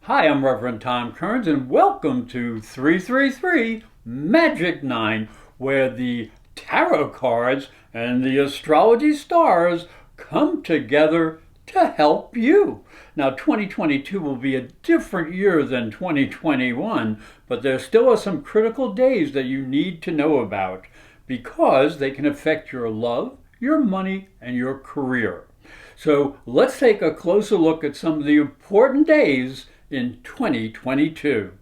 Hi, I'm Reverend Tom Kearns, and welcome to 333 Magic 9, where the tarot cards and the astrology stars come together to help you. Now, 2022 will be a different year than 2021, but there still are some critical days that you need to know about because they can affect your love, your money, and your career. So let's take a closer look at some of the important days in 2022.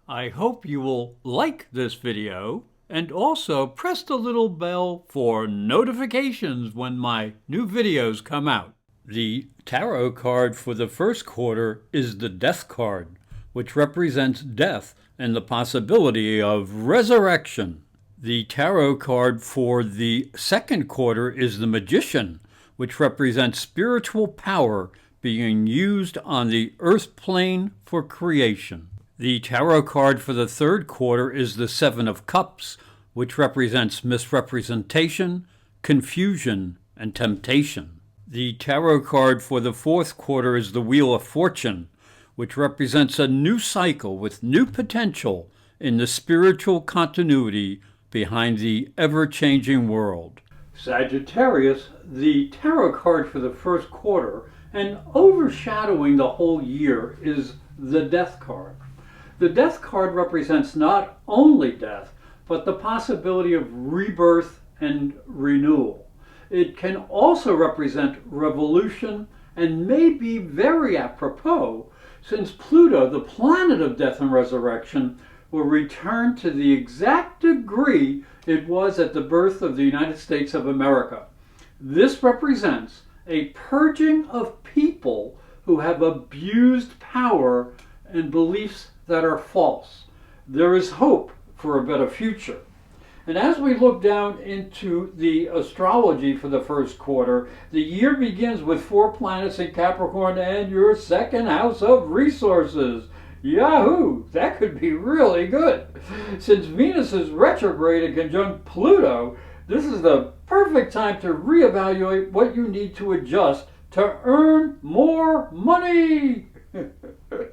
I hope you will like this video and also press the little bell for notifications when my new videos come out. The tarot card for the first quarter is the Death card, which represents death and the possibility of resurrection. The tarot card for the second quarter is the Magician, which represents spiritual power being used on the earth plane for creation. The tarot card for the third quarter is the Seven of Cups, which represents misrepresentation, confusion, and temptation. The tarot card for the fourth quarter is the Wheel of Fortune, which represents a new cycle with new potential in the spiritual continuity behind the ever-changing world. Sagittarius, the tarot card for the first quarter, and overshadowing the whole year is the Death card. The Death card represents not only death, but the possibility of rebirth and renewal. It can also represent revolution and may be very apropos since Pluto, the planet of death and resurrection, will return to the exact degree it was at the birth of the United States of America. This represents a purging of people who have abused power and beliefs that are false. There is hope for a better future. And as we look down into the astrology for the first quarter, the year begins with 4 planets in Capricorn and your second house of resources. Yahoo! That could be really good. Since Venus is retrograde and conjunct Pluto, this is the perfect time to reevaluate what you need to adjust to earn more money.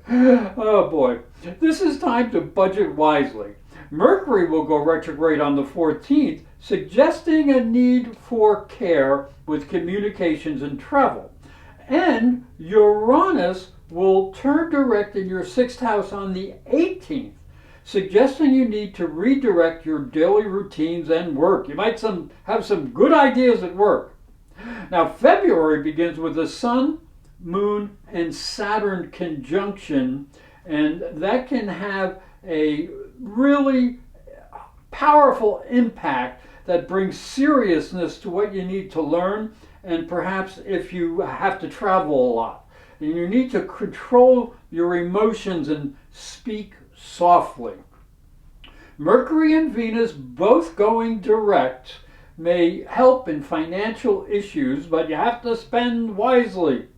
Oh boy, this is time to budget wisely. Mercury will go retrograde on the 14th, suggesting a need for care with communications and travel. And Uranus will turn direct in your 6th house on the 18th, suggesting you need to redirect your daily routines and work. You might have some good ideas at work. Now, February begins with the Sun, Moon, and Saturn conjunction, and that can have a really powerful impact that brings seriousness to what you need to learn, and perhaps if you have to travel a lot. And you need to control your emotions and speak softly. Mercury and Venus both going direct may help in financial issues, but you have to spend wisely.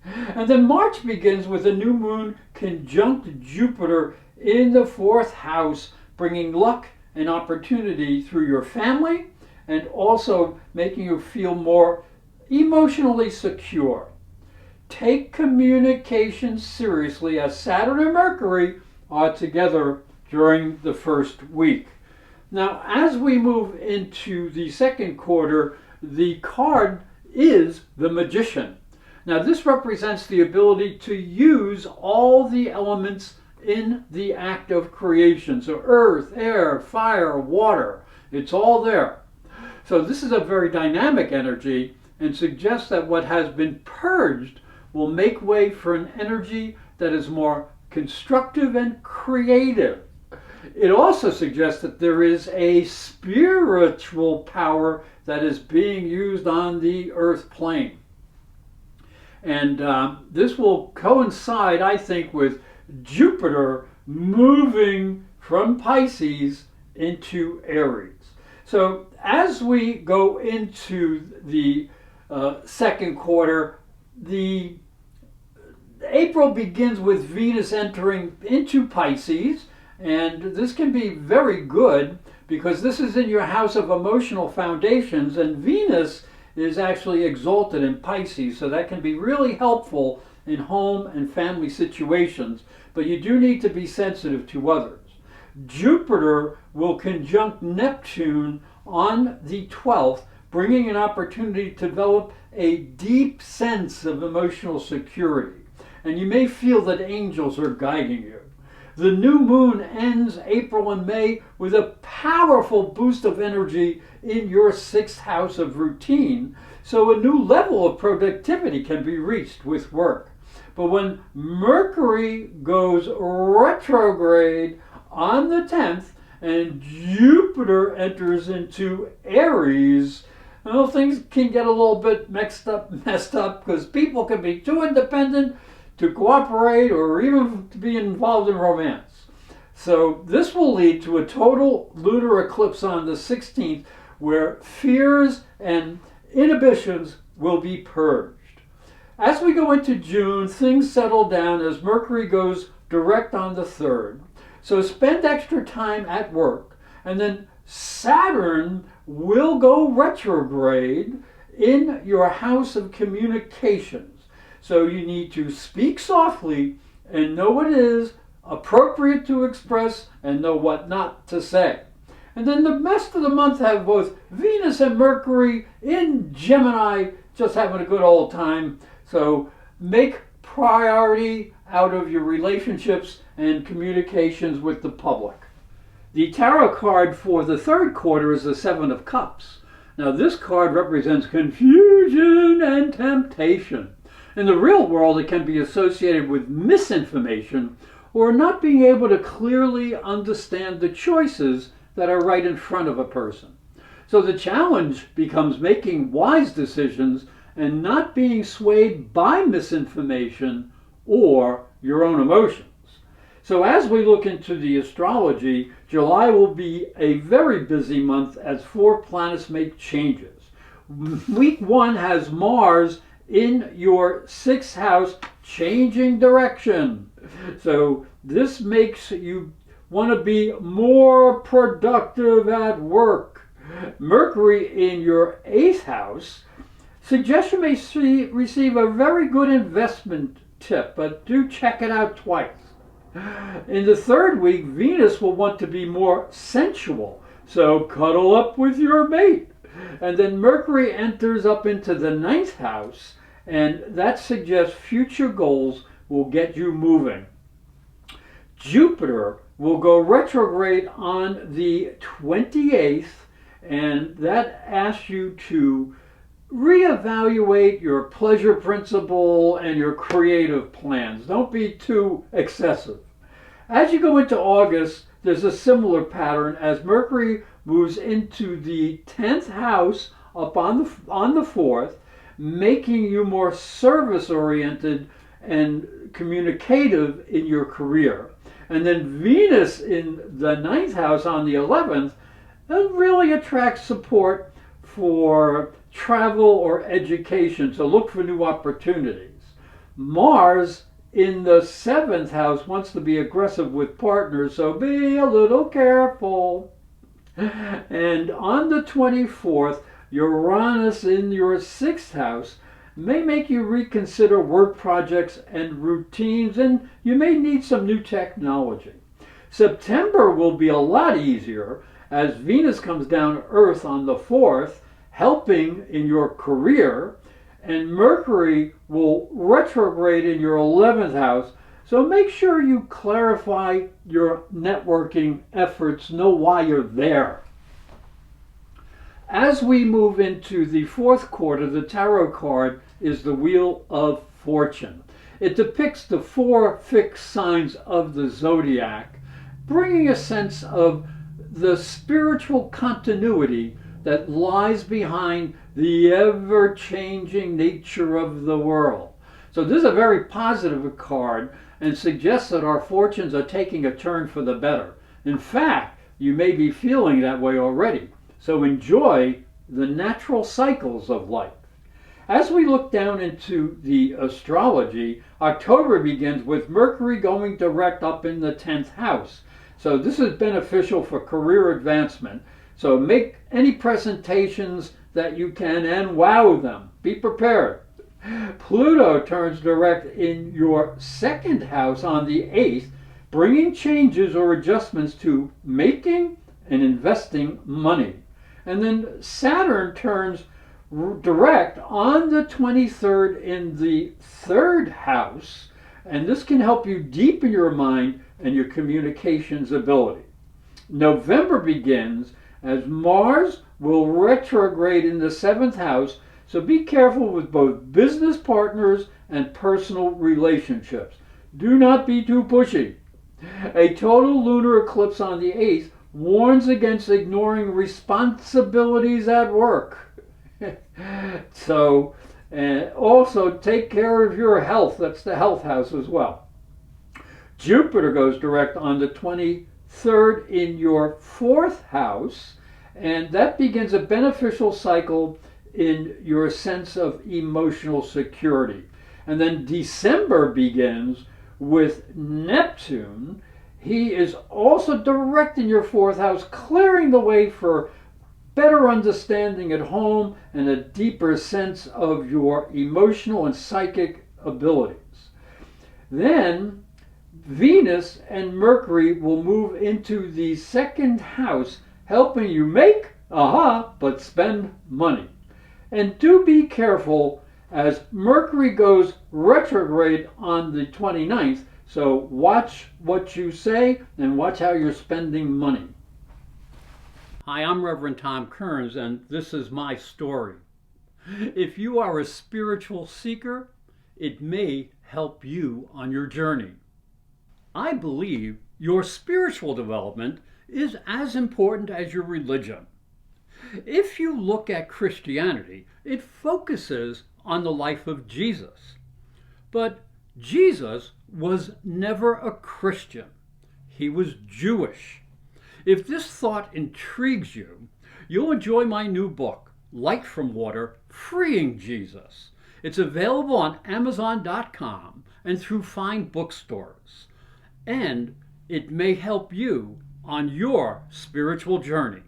And then March begins with a new moon conjunct Jupiter in the 4th house, bringing luck and opportunity through your family and also making you feel more emotionally secure. Take communication seriously as Saturn and Mercury are together during the first week. Now, as we move into the second quarter, the card is the Magician. Now, this represents the ability to use all the elements in the act of creation. So earth, air, fire, water, it's all there. So this is a very dynamic energy and suggests that what has been purged will make way for an energy that is more constructive and creative. It also suggests that there is a spiritual power that is being used on the earth plane. And this will coincide, I think, with Jupiter moving from Pisces into Aries. So as we go into the second quarter, the April begins with Venus entering into Pisces, and this can be very good because this is in your house of emotional foundations, and Venus is actually exalted in Pisces, so that can be really helpful in home and family situations, but you do need to be sensitive to others. Jupiter will conjunct Neptune on the 12th, bringing an opportunity to develop a deep sense of emotional security. And you may feel that angels are guiding you. The new moon ends April and May with a powerful boost of energy in your 6th house of routine, so a new level of productivity can be reached with work. But when Mercury goes retrograde on the 10th and Jupiter enters into Aries, well, things can get a little bit messed up because people can be too independent to cooperate or even to be involved in romance. So this will lead to a total lunar eclipse on the 16th where fears and inhibitions will be purged. As we go into June, things settle down as Mercury goes direct on the 3rd. So spend extra time at work, and then Saturn will go retrograde in your house of communications. So you need to speak softly and know what is appropriate to express and know what not to say. And then the rest of the month have both Venus and Mercury in Gemini, just having a good old time. So make priority out of your relationships and communications with the public. The tarot card for the 3rd quarter is the 7 of Cups. Now this card represents confusion and temptation. In the real world, it can be associated with misinformation or not being able to clearly understand the choices that are right in front of a person. So the challenge becomes making wise decisions and not being swayed by misinformation or your own emotions. So as we look into the astrology, July will be a very busy month as 4 planets make changes. Week 1 has Mars in your 6th house changing direction. So this makes you want to be more productive at work. Mercury in your 8th house suggests you may receive a very good investment tip, but do check it out twice. In the 3rd week, Venus will want to be more sensual, so cuddle up with your mate. And then Mercury enters up into the 9th house, and that suggests future goals will get you moving. Jupiter will go retrograde on the 28th, and that asks you to reevaluate your pleasure principle and your creative plans. Don't be too excessive. As you go into August, there's a similar pattern as Mercury moves into the 10th house up on the 4th, making you more service-oriented and communicative in your career. And then Venus in the 9th house on the 11th really attracts support for travel or education, so look for new opportunities. Mars in the 7th house wants to be aggressive with partners, so be a little careful. And on the 24th, Uranus in your 6th house may make you reconsider work projects and routines, and you may need some new technology. September will be a lot easier as Venus comes down to Earth on the 4th, helping in your career, and Mercury will retrograde in your 11th house, so make sure you clarify your networking efforts, know why you're there. As we move into the 4th quarter, the tarot card is the Wheel of Fortune. It depicts the 4 fixed signs of the zodiac, bringing a sense of the spiritual continuity that lies behind the ever-changing nature of the world. So this is a very positive card and suggests that our fortunes are taking a turn for the better. In fact, you may be feeling that way already. So enjoy the natural cycles of life. As we look down into the astrology, October begins with Mercury going direct up in the 10th house. So this is beneficial for career advancement. So make any presentations that you can and wow them. Be prepared. Pluto turns direct in your second house on the 8th, bringing changes or adjustments to making and investing money. And then Saturn turns direct on the 23rd in the third house, and this can help you deepen your mind and your communications ability. November begins as Mars will retrograde in the seventh house, so be careful with both business partners and personal relationships. Do not be too pushy. A total lunar eclipse on the 8th warns against ignoring responsibilities at work. So, also take care of your health. That's the health house as well. Jupiter goes direct on the 23rd in your fourth house, and that begins a beneficial cycle in your sense of emotional security. And then December begins with Neptune. He is also direct in your fourth house, clearing the way for better understanding at home and a deeper sense of your emotional and psychic abilities. Then Venus and Mercury will move into the second house, helping you make, but spend money. And do be careful as Mercury goes retrograde on the 29th, so watch what you say and watch how you're spending money. Hi, I'm Reverend Tom Kearns, and this is my story. If you are a spiritual seeker, it may help you on your journey. I believe your spiritual development is as important as your religion. If you look at Christianity, it focuses on the life of Jesus. But Jesus was never a Christian. He was Jewish. If this thought intrigues you, you'll enjoy my new book, Light from Water, Freeing Jesus. It's available on Amazon.com and through fine bookstores. And it may help you on your spiritual journey.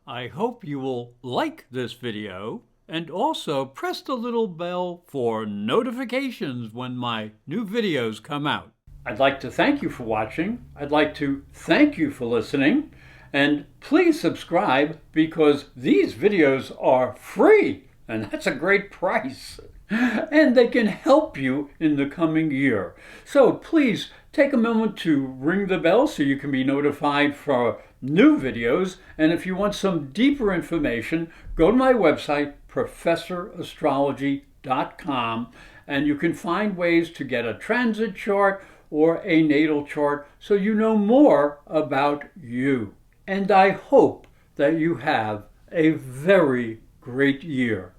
I hope you will like this video and also press the little bell for notifications when my new videos come out. I'd like to thank you for watching. I'd like to thank you for listening. And please subscribe because these videos are free, and that's a great price. And they can help you in the coming year. So please take a moment to ring the bell so you can be notified for new videos. And if you want some deeper information, go to my website, ProfessorAstrology.com, and you can find ways to get a transit chart or a natal chart so you know more about you. And I hope that you have a very great year.